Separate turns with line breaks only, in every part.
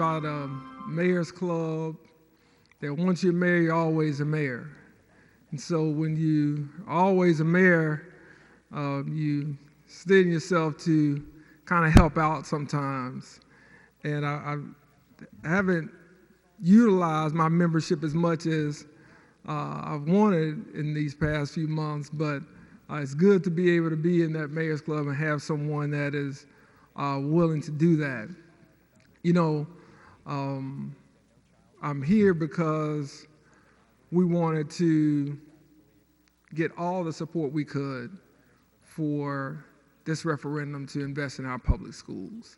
about a mayor's club that once you're mayor, you're always a mayor. And so when you are always a mayor, you steady yourself to kind of help out sometimes. And I haven't utilized my membership as much as I've wanted in these past few months, but it's good to be able to be in that mayor's club and have someone that is willing to do that. You know, I'm here because we wanted to get all the support we could for this referendum to invest in our public schools.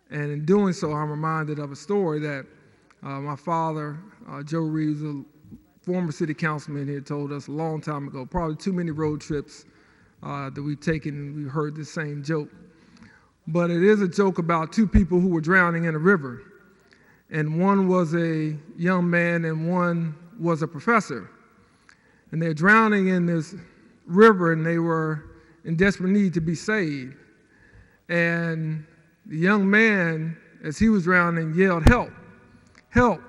And in doing so, I'm reminded of a story that my father, Joe Reeves, a former city councilman here, told us a long time ago, probably too many road trips that we've taken and we've heard this same joke. But it is a joke about two people who were drowning in a river. And one was a young man and one was a professor. And they're drowning in this river and they were in desperate need to be saved. And the young man, as he was drowning, yelled, "Help, help."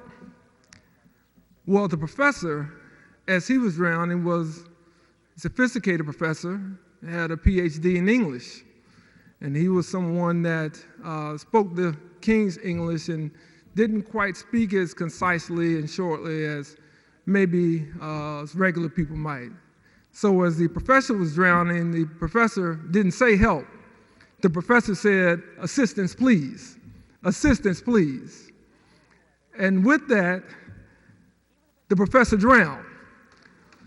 Well, the professor, as he was drowning, was a sophisticated professor, had a PhD in English. And he was someone that spoke the King's English and didn't quite speak as concisely and shortly as maybe regular people might. So as the professor was drowning, the professor didn't say help. The professor said, "Assistance, please. Assistance, please." And with that, the professor drowned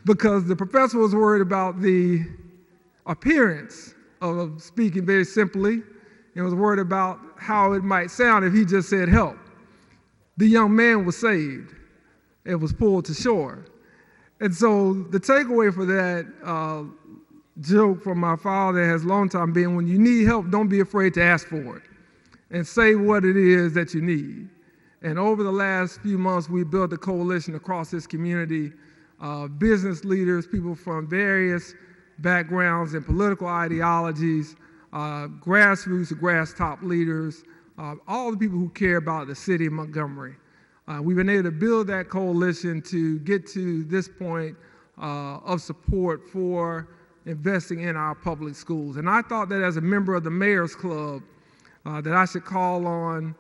because the professor was worried about the appearance of speaking very simply and was worried about how it might sound if he just said help. The young man was saved and was pulled to shore. And so the takeaway for that joke from my father has long time been, when you need help, don't be afraid to ask for it and say what it is that you need. And over the last few months, we built a coalition across this community, business leaders, people from various backgrounds and political ideologies, grassroots to grass top leaders, all the people who care about the city of Montgomery. We've been able to build that coalition to get to this point of support for investing in our public schools. And I thought that as a member of the Mayor's Club, that I should call on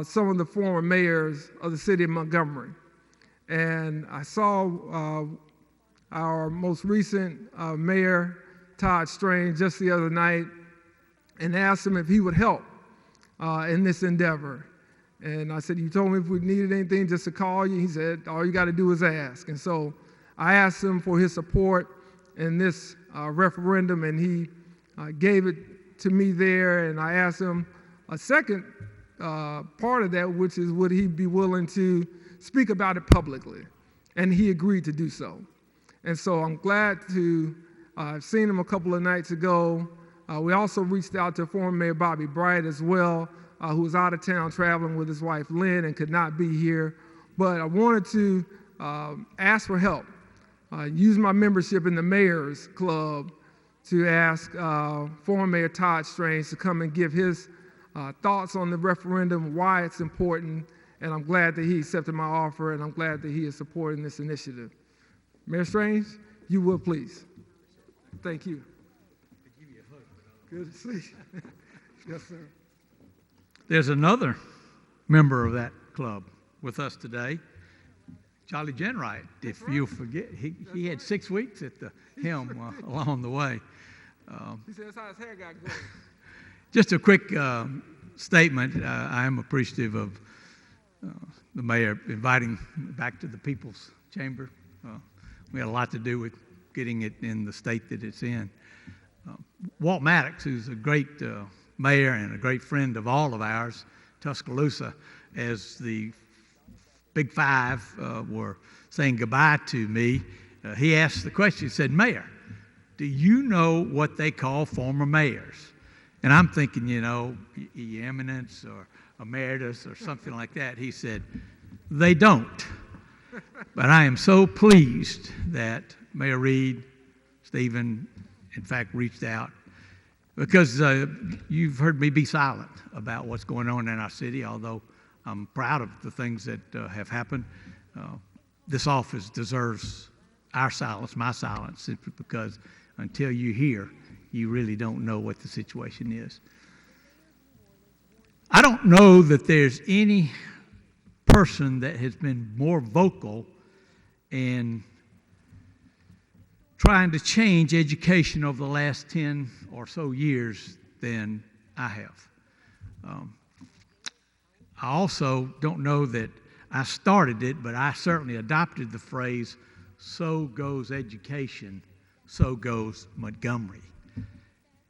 some of the former mayors of the city of Montgomery. And I saw our most recent mayor, Todd Strange, just the other night and asked him if he would help in this endeavor. And I said, "You told me if we needed anything just to call you." He said, "All you got to do is ask." And so I asked him for his support in this referendum, and he gave it to me there. And I asked him a second part of that, which is, would he be willing to speak about it publicly? And he agreed to do so. And so I'm glad to have seen him a couple of nights ago. We also reached out to former Mayor Bobby Bright as well, who was out of town traveling with his wife Lynn and could not be here. But I wanted to ask for help, use my membership in the Mayor's Club to ask former Mayor Todd Strange to come and give his thoughts on the referendum, why it's important, and I'm glad that he accepted my offer, and I'm glad that he is supporting this initiative. Mayor Strange, you will please. Thank you. Good to see you. Yes, sir.
There's another member of that club with us today, Charlie Jenright. If you forget, he had 6 weeks at the helm along the way.
He said that's how his hair got going.
Just a quick statement. I am appreciative of the mayor inviting back to the People's Chamber. We had a lot to do with getting it in the state that it's in. Walt Maddox, who's a great mayor and a great friend of all of ours, Tuscaloosa, as the Big Five were saying goodbye to me, he asked the question, he said, "Mayor, do you know what they call former mayors?" And I'm thinking, you know, eminence or emeritus or something like that. He said, "They don't." But I am so pleased that Mayor Reed, Stephen, in fact, reached out, because you've heard me be silent about what's going on in our city, although I'm proud of the things that have happened. This office deserves our silence, my silence, simply because until you hear, you really don't know what the situation is. I don't know that there's any person that has been more vocal in trying to change education over the last 10 or so years than I have. I also don't know that I started it, but I certainly adopted the phrase, "So goes education, so goes Montgomery."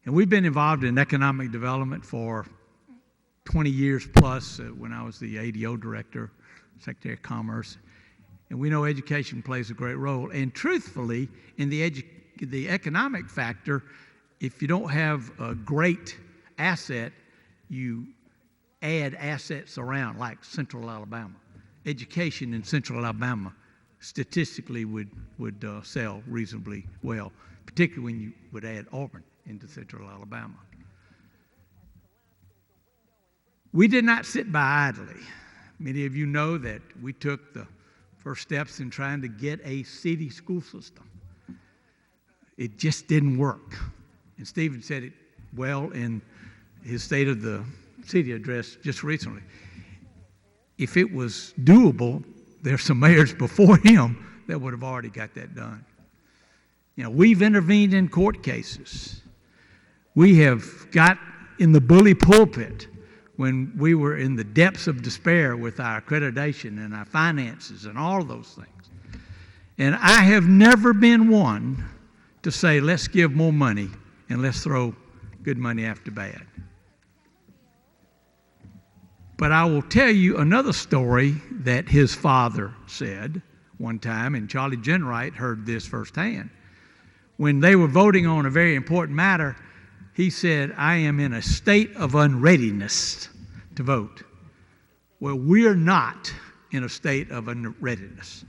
And we've been involved in economic development for 20 years plus when I was the ADO director, Secretary of Commerce. And we know education plays a great role. And truthfully, in the economic factor, if you don't have a great asset, you add assets around, like Central Alabama. Education in Central Alabama statistically would sell reasonably well, particularly when you would add Auburn into Central Alabama. We did not sit by idly. Many of you know that we took the first steps in trying to get a city school system. It just didn't work. And Stephen said it well in his State of the City address just recently. If it was doable, there's some mayors before him that would have already got that done. You know, we've intervened in court cases. We have got in the bully pulpit when we were in the depths of despair with our accreditation and our finances and all of those things. And I have never been one to say, let's give more money and let's throw good money after bad. But I will tell you another story that his father said one time, and Charlie Jenwright heard this firsthand. When they were voting on a very important matter, he said, "I am in a state of unreadiness to vote." Well, we're not in a state of unreadiness,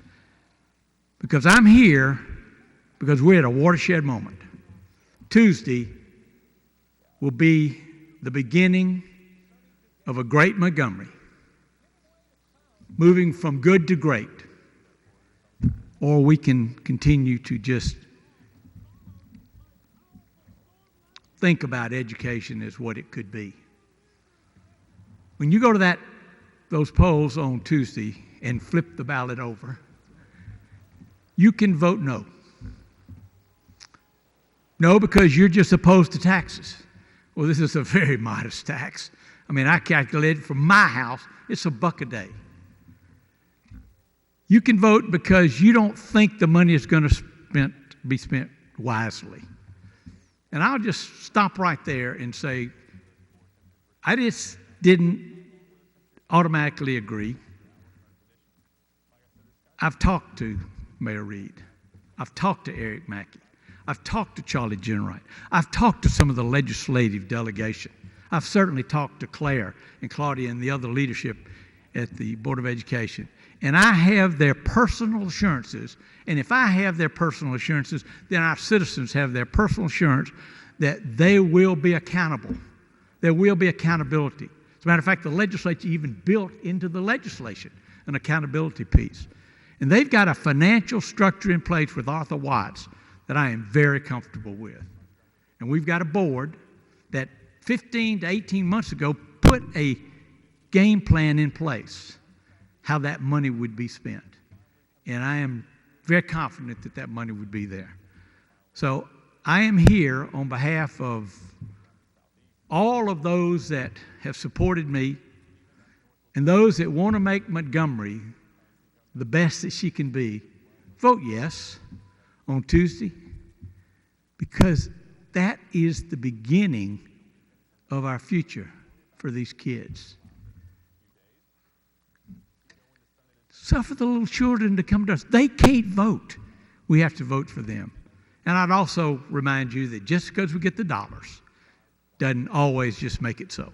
because I'm here because we're at a watershed moment. Tuesday will be the beginning of a great Montgomery, moving from good to great, or we can continue to just think about education as what it could be. When you go to those polls on Tuesday and flip the ballot over, you can vote no. No, because you're just opposed to taxes. Well, this is a very modest tax. I mean, I calculated from my house, it's $1 a day. You can vote because you don't think the money is going to be spent wisely. And I'll just stop right there and say, I just didn't automatically agree. I've talked to Mayor Reed. I've talked to Eric Mackey. I've talked to Charlie Jenwright. I've talked to some of the legislative delegation. I've certainly talked to Claire and Claudia and the other leadership at the Board of Education. And I have their personal assurances. And if I have their personal assurances, then our citizens have their personal assurance that they will be accountable. There will be accountability. As a matter of fact, the legislature even built into the legislation an accountability piece. And they've got a financial structure in place with Arthur Watts that I am very comfortable with. And we've got a board that 15 to 18 months ago put a game plan in place, how that money would be spent. And I am very confident that that money would be there. So I am here on behalf of all of those that have supported me and those that want to make Montgomery the best that she can be. Vote yes on Tuesday, because that is the beginning of our future for these kids. Suffer the little children to come to us. They can't vote. We have to vote for them. And I'd also remind you that just because we get the dollars doesn't always just make it so.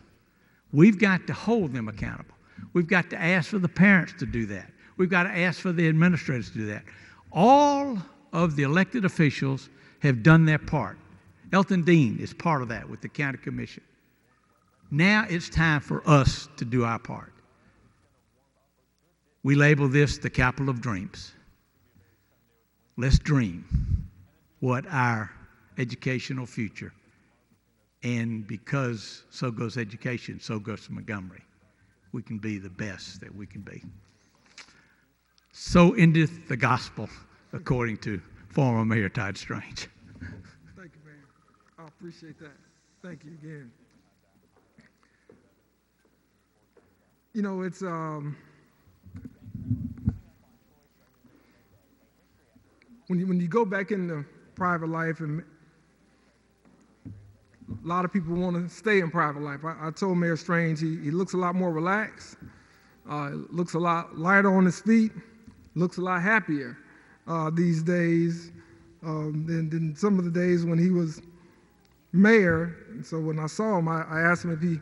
We've got to hold them accountable. We've got to ask for the parents to do that. We've got to ask for the administrators to do that. All of the elected officials have done their part. Elton Dean is part of that with the county commission. Now it's time for us to do our part. We label this the capital of dreams. Let's dream what our educational future, and because so goes education, so goes Montgomery. We can be the best that we can be. So endeth the gospel, according to former Mayor Todd Strange.
Thank you, Mayor. I appreciate that. Thank you again. You know, it's when you go back into private life, and a lot of people want to stay in private life. I told Mayor Strange he looks a lot more relaxed, looks a lot lighter on his feet, looks a lot happier these days than some of the days when he was mayor. And so when I saw him, I asked him if he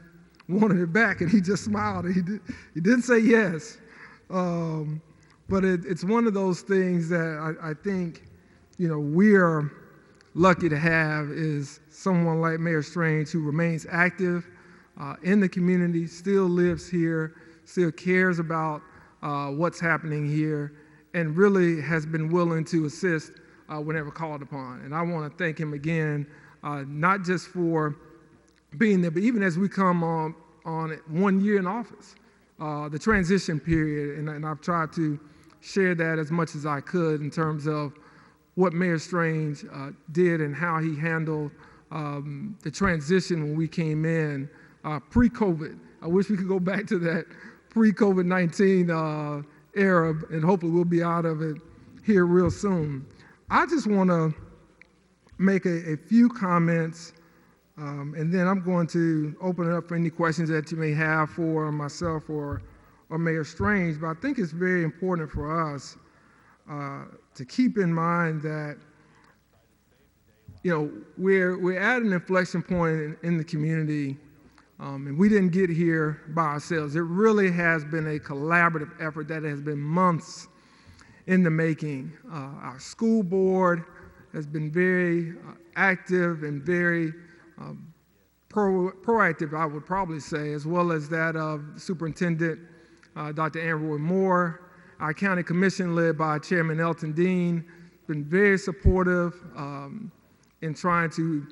wanted it back, and he just smiled. He didn't say yes. But it's one of those things that I think, we're lucky to have, is someone like Mayor Strange, who remains active in the community, still lives here, still cares about what's happening here, and really has been willing to assist whenever called upon. And I want to thank him again, not just for being there, but even as we come on 1 year in office, the transition period, and I've tried to share that as much as I could in terms of what Mayor Strange did and how he handled the transition when we came in pre-COVID. I wish we could go back to that pre-COVID-19 era, and hopefully we'll be out of it here real soon. I just want to make a few comments, and then I'm going to open it up for any questions that you may have for myself or Mayor Strange. But I think it's very important for us to keep in mind that we're at an inflection point in the community, and we didn't get here by ourselves. It really has been a collaborative effort that has been months in the making. Our school board has been very active and very proactive, I would probably say, as well as that of Superintendent Dr. Andrew Moore. Our county commission, led by Chairman Elton Dean, been very supportive in trying to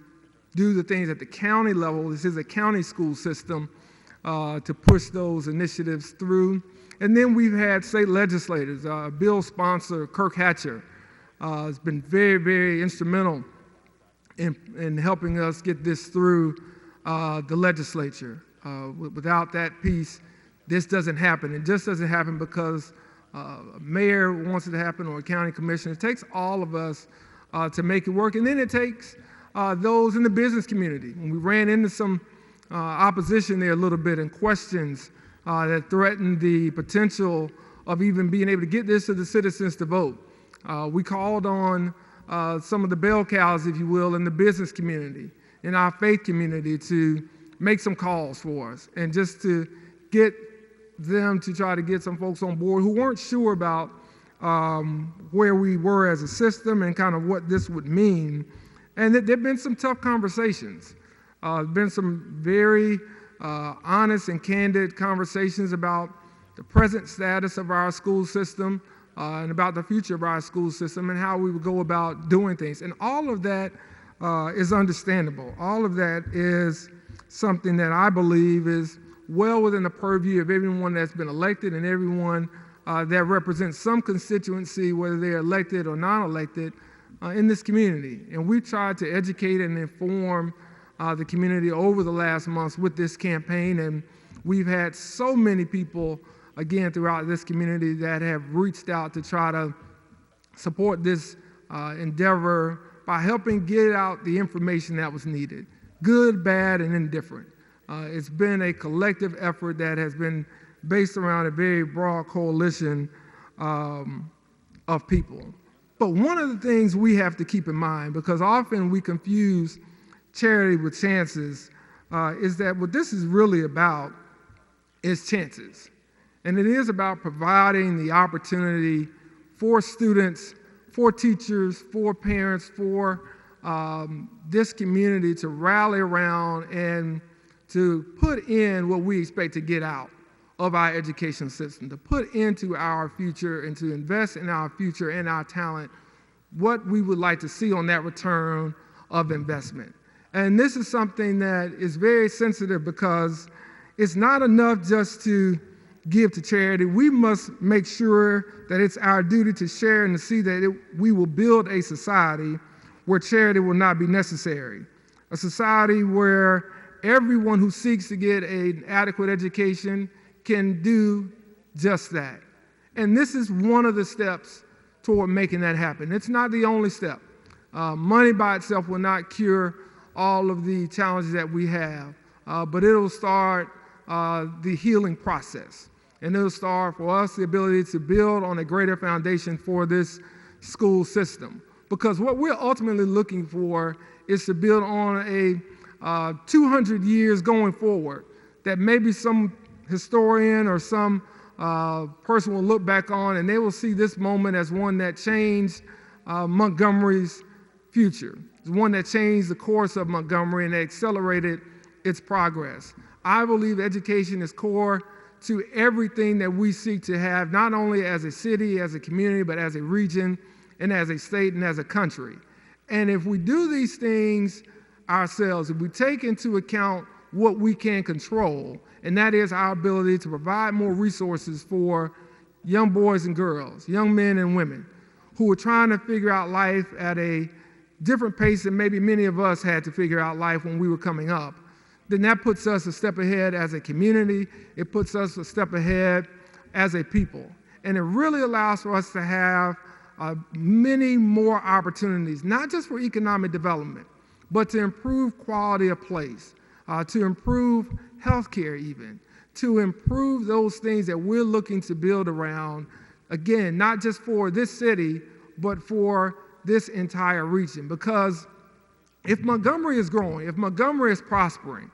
do the things at the county level. This is a county school system, to push those initiatives through. And then we've had state legislators. Bill sponsor Kirk Hatcher has been very, very instrumental in helping us get this through the legislature. Without that piece, this doesn't happen. It just doesn't happen because a mayor wants it to happen, or a county commissioner. It takes all of us to make it work. And then it takes those in the business community. When we ran into some opposition there a little bit, and questions that threatened the potential of even being able to get this to the citizens to vote, we called on some of the bell cows, if you will, in the business community, in our faith community, to make some calls for us, and just to get them to try to get some folks on board who weren't sure about where we were as a system and kind of what this would mean. And there have been some tough conversations. Been some very honest and candid conversations about the present status of our school system, and about the future of our school system, and how we would go about doing things. And all of that is understandable. All of that is something that I believe is well within the purview of everyone that's been elected, and everyone that represents some constituency, whether they're elected or non-elected, in this community. And we tried to educate and inform the community over the last months with this campaign, and we've had so many people, again, throughout this community that have reached out to try to support this endeavor by helping get out the information that was needed, good, bad, and indifferent. It's been a collective effort that has been based around a very broad coalition of people. But one of the things we have to keep in mind, because often we confuse charity with chances, is that what this is really about is chances. And it is about providing the opportunity for students, for teachers, for parents, for this community to rally around and to put in what we expect to get out of our education system, to put into our future and to invest in our future and our talent what we would like to see on that return of investment. And this is something that is very sensitive because it's not enough just to give to charity. We must make sure that it's our duty to share and to see that we will build a society where charity will not be necessary. A society where everyone who seeks to get an adequate education can do just that. And this is one of the steps toward making that happen. It's not the only step. Money by itself will not cure all of the challenges that we have, but it'll start the healing process. And it'll start for us the ability to build on a greater foundation for this school system. Because what we're ultimately looking for is to build on a 200 years going forward that maybe some historian or some person will look back on and they will see this moment as one that changed Montgomery's future. It's one that changed the course of Montgomery and accelerated its progress. I believe education is core to everything that we seek to have, not only as a city, as a community, but as a region and as a state and as a country. And if we do these things ourselves, if we take into account what we can control, and that is our ability to provide more resources for young boys and girls, young men and women who are trying to figure out life at a different pace than maybe many of us had to figure out life when we were coming up, then that puts us a step ahead as a community. It puts us a step ahead as a people. And it really allows for us to have many more opportunities, not just for economic development, but to improve quality of place, to improve healthcare even, to improve those things that we're looking to build around, again, not just for this city, but for this entire region. Because if Montgomery is growing, if Montgomery is prospering,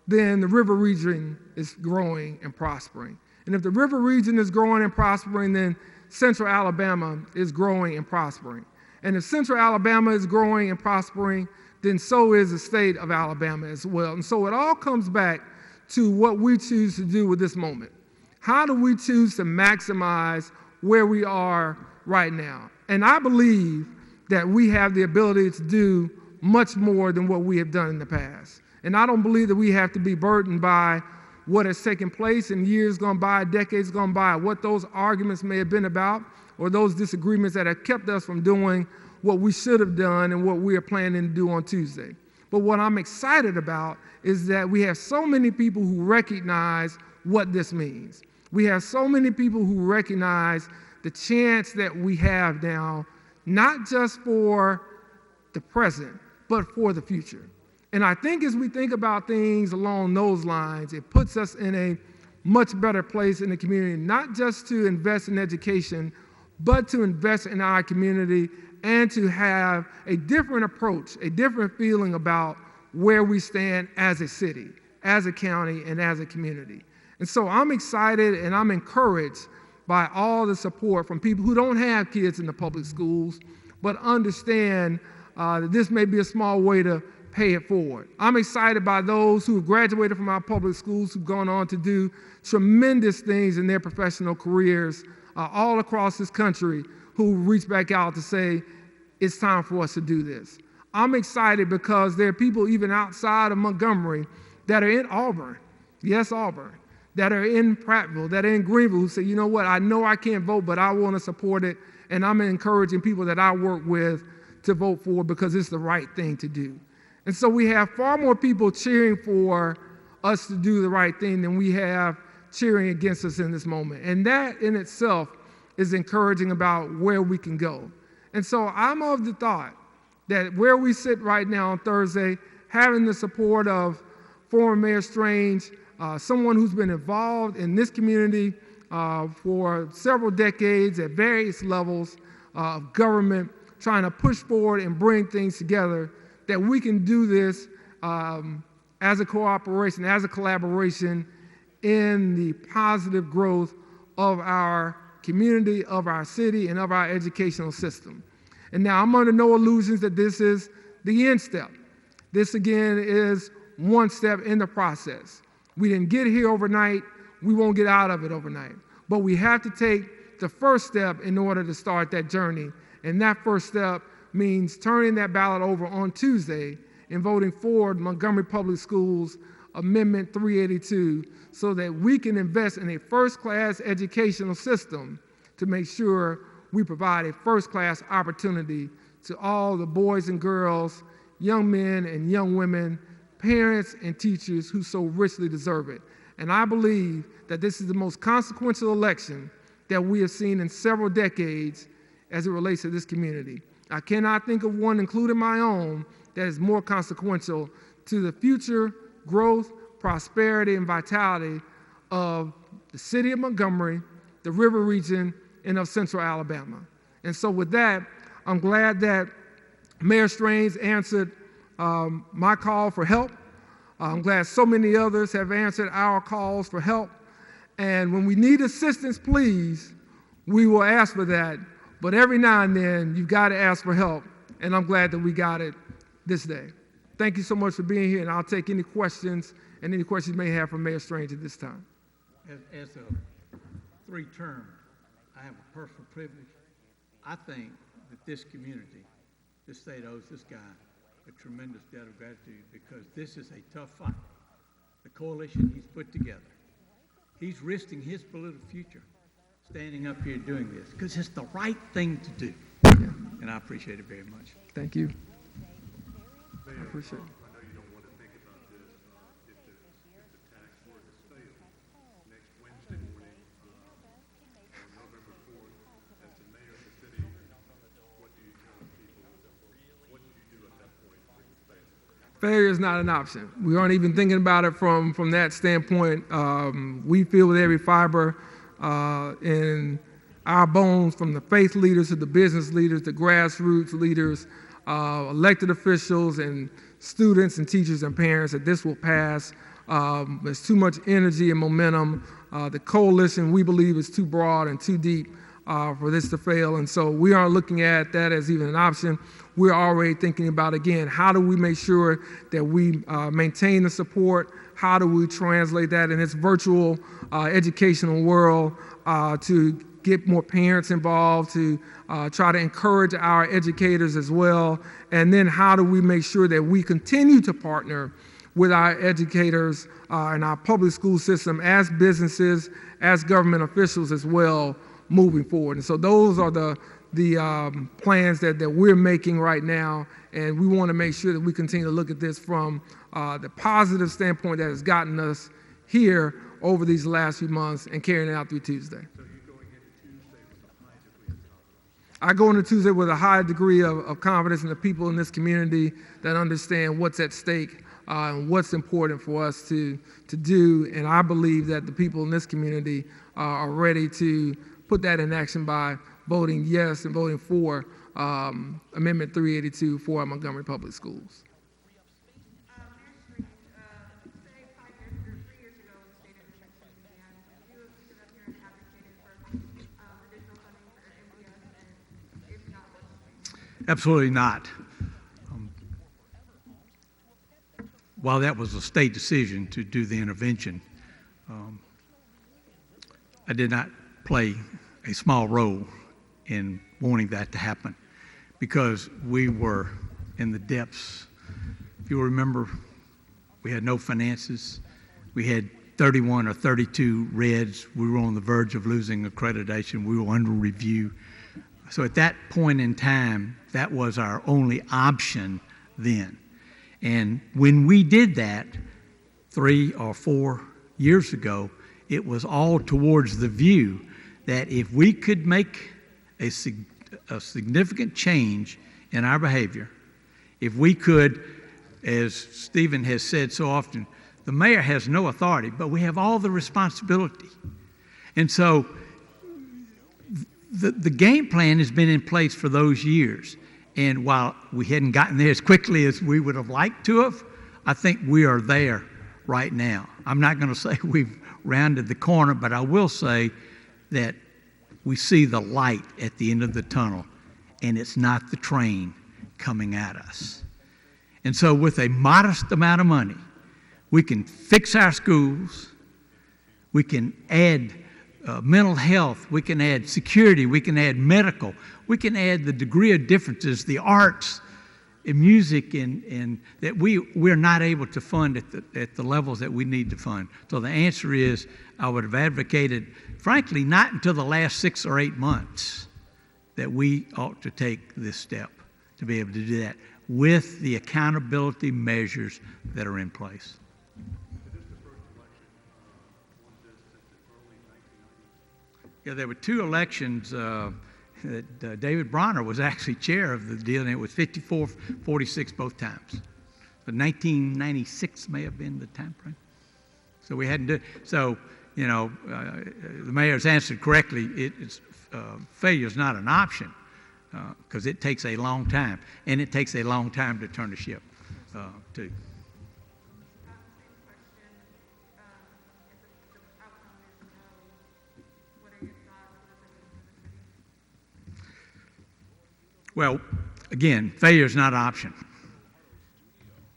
then the river region is growing and prospering. And if the river region is growing and prospering, then Central Alabama is growing and prospering. And if Central Alabama is growing and prospering, then so is the state of Alabama as well. And so it all comes back to what we choose to do with this moment. How do we choose to maximize where we are right now? And I believe that we have the ability to do much more than what we have done in the past. And I don't believe that we have to be burdened by what has taken place in years gone by, decades gone by, what those arguments may have been about, or those disagreements that have kept us from doing what we should have done and what we are planning to do on Tuesday. But what I'm excited about is that we have so many people who recognize what this means. We have so many people who recognize the chance that we have now, not just for the present, but for the future. And I think as we think about things along those lines, it puts us in a much better place in the community, not just to invest in education, but to invest in our community and to have a different approach, a different feeling about where we stand as a city, as a county, and as a community. And so I'm excited and I'm encouraged by all the support from people who don't have kids in the public schools, but understand that this may be a small way to pay it forward. I'm excited by those who have graduated from our public schools, who've gone on to do tremendous things in their professional careers all across this country, who reach back out to say, it's time for us to do this. I'm excited because there are people even outside of Montgomery that are in Auburn, yes, Auburn, that are in Prattville, that are in Greenville, who say, you know what, I know I can't vote, but I want to support it, and I'm encouraging people that I work with to vote for it because it's the right thing to do. And so we have far more people cheering for us to do the right thing than we have cheering against us in this moment. And that in itself is encouraging about where we can go. And so I'm of the thought that where we sit right now on Thursday, having the support of former Mayor Strange, someone who's been involved in this community for several decades at various levels of government, trying to push forward and bring things together, that we can do this as a cooperation, as a collaboration in the positive growth of our community, of our city, and of our educational system. And now I'm under no illusions that this is the end step. This again is one step in the process. We didn't get here overnight. we won't get out of it overnight. But we have to take the first step in order to start that journey. And that first step means turning that ballot over on Tuesday and voting for Montgomery Public Schools Amendment 382 so that we can invest in a first-class educational system to make sure we provide a first-class opportunity to all the boys and girls, young men and young women, parents and teachers who so richly deserve it. And I believe that this is the most consequential election that we have seen in several decades as it relates to this community. I cannot think of one, including my own, that is more consequential to the future growth, prosperity, and vitality of the city of Montgomery, the River Region, and of Central Alabama. And so with that, I'm glad that Mayor Strange answered my call for help. I'm glad so many others have answered our calls for help. And when we need assistance, please, we will ask for that. But every now and then, you've got to ask for help. And I'm glad that we got it this day. Thank you so much for being here, and I'll take any questions and any questions you may have for Mayor Strange at this time.
As a three-term, I have a personal privilege. I think that this community, this state owes this guy a tremendous debt of gratitude because this is a tough fight. The coalition he's put together, he's risking his political future standing up here doing this because it's the right thing to do.
Yeah.
And I appreciate it very much.
Thank you. I appreciate it.
I know you don't want to think about this. If the tax were to fail next Wednesday morning, on November 4th, as the mayor of the city, what do you tell people? What do you do at that point if it fails?
Failure is not an option. We aren't even thinking about it from that standpoint. We feel with every fiber in our bones, from the faith leaders to the business leaders, the grassroots leaders, elected officials and students and teachers and parents, that this will pass. There's too much energy and momentum. The coalition, we believe, is too broad and too deep for this to fail. And so we aren't looking at that as even an option. We're already thinking about, again, how do we make sure that we maintain the support? How do we translate that in this virtual educational world to get more parents involved, to try to encourage our educators as well? And then how do we make sure that we continue to partner with our educators and our public school system as businesses, as government officials as well, moving forward? And so those are the plans that we're making right now, and we want to make sure that we continue to look at this from the positive standpoint that has gotten us here over these last few months and carrying it out through Tuesday.
So you're going into Tuesday with a high degree of confidence?
I go into Tuesday with a high degree of confidence in the people in this community that understand what's at stake and what's important for us to do, and I believe that the people in this community are ready to put that in action by voting yes and voting for Amendment 382 for our Montgomery Public Schools.
Say 5 years or 3 years ago when the state intersection began, you stood up here and advocated for additional funding for MPS, and if not, what's changed?
Absolutely not. While that was a state decision to do the intervention, I did not play a small role in wanting that to happen because we were in the depths. If you remember, we had no finances. We had 31 or 32 reds. We were on the verge of losing accreditation. We were under review. So at that point in time, that was our only option then. And when we did that 3 or 4 years ago, it was all towards the view that if we could make a significant change in our behavior, if we could, as Stephen has said so often, the mayor has no authority, but we have all the responsibility. And so the game plan has been in place for those years. And while we hadn't gotten there as quickly as we would have liked to have, I think we are there right now. I'm not going to say we've rounded the corner, but I will say that we see the light at the end of the tunnel, and it's not the train coming at us. And so with a modest amount of money, we can fix our schools, We can add mental health. We can add security. We can add medical. We can add the degree of differences, the arts, and music, and that we're not able to fund at the levels that we need to fund. So the answer is, I would have advocated, frankly, not until the last 6 or 8 months that we ought to take this step to be able to do that with the accountability measures that are in place. Yeah, there were 2 elections that David Bronner was actually chair of the deal, and it was 54-46 both times. But 1996 may have been the time frame. So we hadn't done. So the mayor's answered correctly. Failure is not an option because it takes a long time, and it takes a long time to turn the ship too. Well, again, failure is not an option.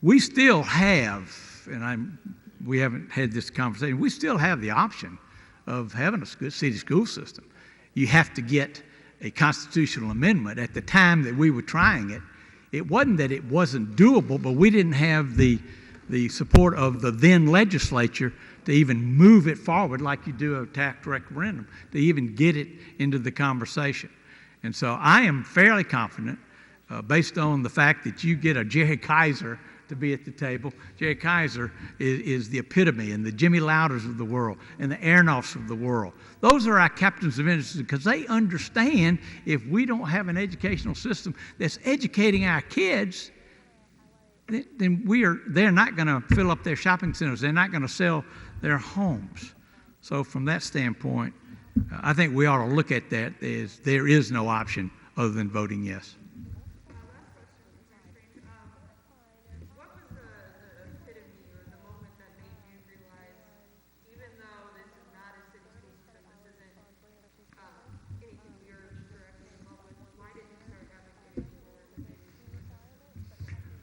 We still have, and we haven't had this conversation, we still have the option of having a good city school system. You have to get a constitutional amendment. At the time that we were trying it, it wasn't that it wasn't doable, but we didn't have the support of the then legislature to even move it forward like you do a tax referendum, to even get it into the conversation. And so I am fairly confident, based on the fact that you get a Jerry Kaiser to be at the table. Jerry Kaiser is the epitome, and the Jimmy Louders of the world, and the Aronoffs of the world. Those are our captains of industry because they understand if we don't have an educational system that's educating our kids, then they're not going to fill up their shopping centers. They're not going to sell their homes. So from that standpoint, I think we ought to look at that as there is no option other than voting yes.
What was the epitome or the moment that made you realize, even though this is not a city school system, this isn't anything you're directly involved with, why did you start advocating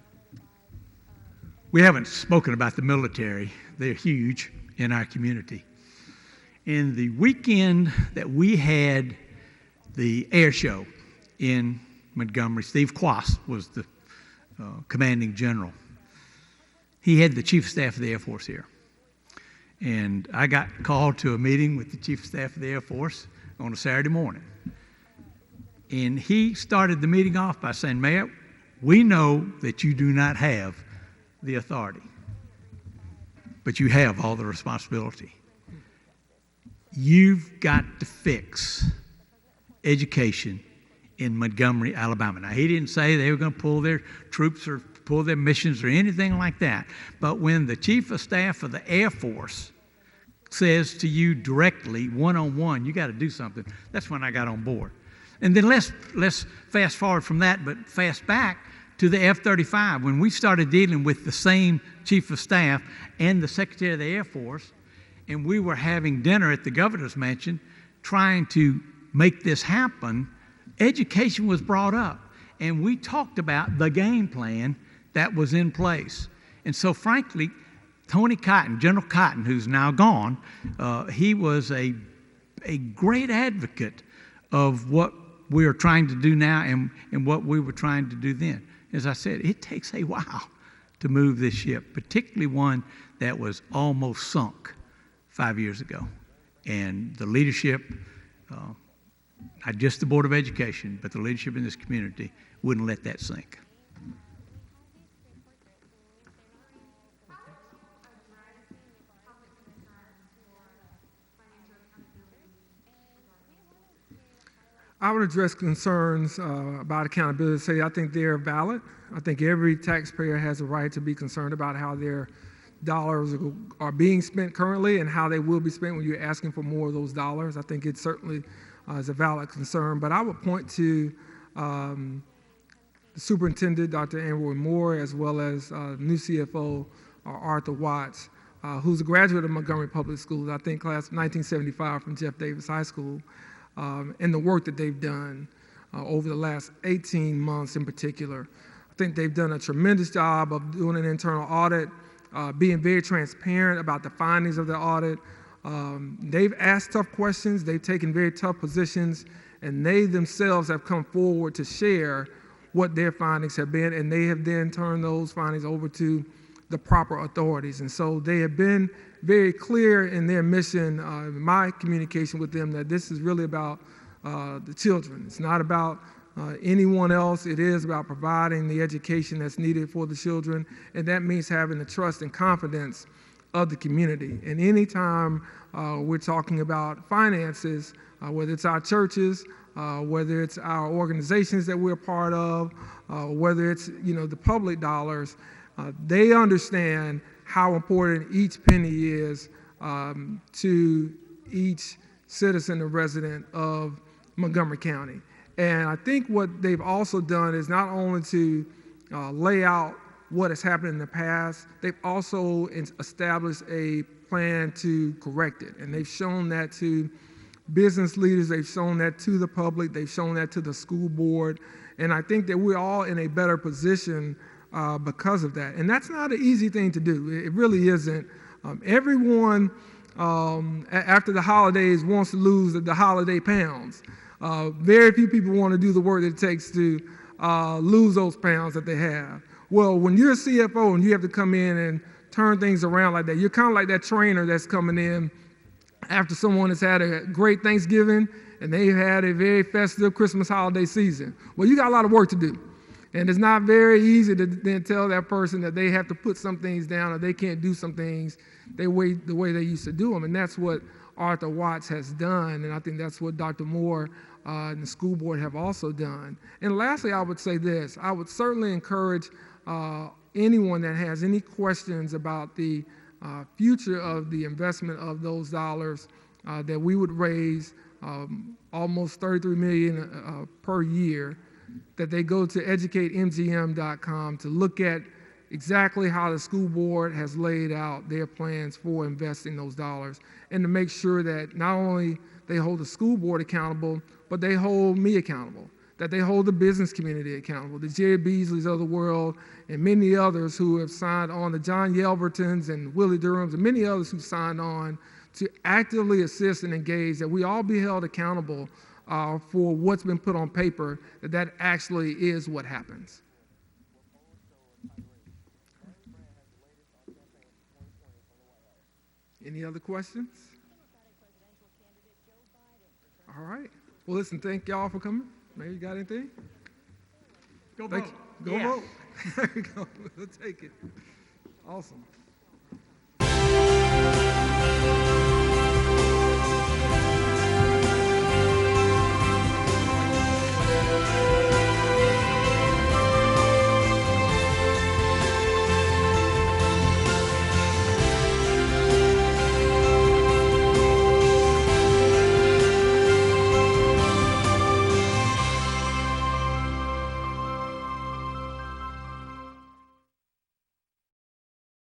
for?
We haven't spoken about the military. They're huge in our community. In the weekend that we had the air show in Montgomery, Steve Quast was the commanding general. He had the chief of staff of the Air Force here. And I got called to a meeting with the chief of staff of the Air Force on a Saturday morning. And he started the meeting off by saying, Mayor, we know that you do not have the authority, but you have all the responsibility. You've got to fix education in Montgomery, Alabama. Now, he didn't say they were going to pull their troops or pull their missions or anything like that. But when the chief of staff of the Air Force says to you directly, one-on-one, you got to do something, that's when I got on board. And then let's fast forward from that, but fast back to the F-35. When we started dealing with the same chief of staff and the secretary of the Air Force, and we were having dinner at the governor's mansion trying to make this happen, education was brought up. And we talked about the game plan that was in place. And so frankly, Tony Cotton, General Cotton, who's now gone, he was a great advocate of what we are trying to do now and what we were trying to do then. As I said, it takes a while to move this ship, particularly one that was almost sunk 5 years ago. And the leadership, not just the Board of Education, but the leadership in this community wouldn't let that sink.
I would address concerns about accountability. Say I think they're valid. I think every taxpayer has a right to be concerned about how their dollars are being spent currently and how they will be spent when you're asking for more of those dollars. I think it certainly is a valid concern. But I would point to the superintendent, Dr. Ann Moore, as well as new CFO, Arthur Watts, who's a graduate of Montgomery Public Schools, I think class of 1975 from Jeff Davis High School, and the work that they've done over the last 18 months in particular. I think they've done a tremendous job of doing an internal audit, being very transparent about the findings of the audit, They've asked tough questions, they've taken very tough positions, and they themselves have come forward to share what their findings have been, and they have then turned those findings over to the proper authorities. And so they have been very clear in their mission, my communication with them, that this is really about the children. It's not about anyone else. It is about providing the education that's needed for the children, and that means having the trust and confidence of the community. And anytime we're talking about finances, whether it's our churches, whether it's our organizations that we're part of, whether it's the public dollars, they understand how important each penny is to each citizen and resident of Montgomery County. And I think what they've also done is not only to lay out what has happened in the past, they've also established a plan to correct it. And they've shown that to business leaders, they've shown that to the public, they've shown that to the school board. And I think that we're all in a better position because of that. And that's not an easy thing to do. It really isn't. Everyone after the holidays wants to lose the holiday pounds. Very few people want to do the work that it takes to lose those pounds that they have. Well, when you're a CFO and you have to come in and turn things around like that, you're kind of like that trainer that's coming in after someone has had a great Thanksgiving and they've had a very festive Christmas holiday season. Well, you got a lot of work to do. And it's not very easy to then tell that person that they have to put some things down or they can't do some things the way they used to do them. And that's what Arthur Watts has done, and I think that's what Dr. Moore and the school board have also done. And lastly, I would say this. I would certainly encourage anyone that has any questions about the future of the investment of those dollars that we would raise almost $33 million per year, that they go to educatemgm.com to look at exactly how the school board has laid out their plans for investing those dollars, and to make sure that not only they hold the school board accountable, but they hold me accountable, that they hold the business community accountable, the Jerry Beasleys of the world, and many others who have signed on, the John Yelvertons and Willie Durhams, and many others who signed on to actively assist and engage, that we all be held accountable for what's been put on paper, that actually is what happens. Any other questions? All right. Well, listen, thank y'all for coming. Maybe you got anything?
Go vote.
Go vote. There you go. We'll take it. Awesome.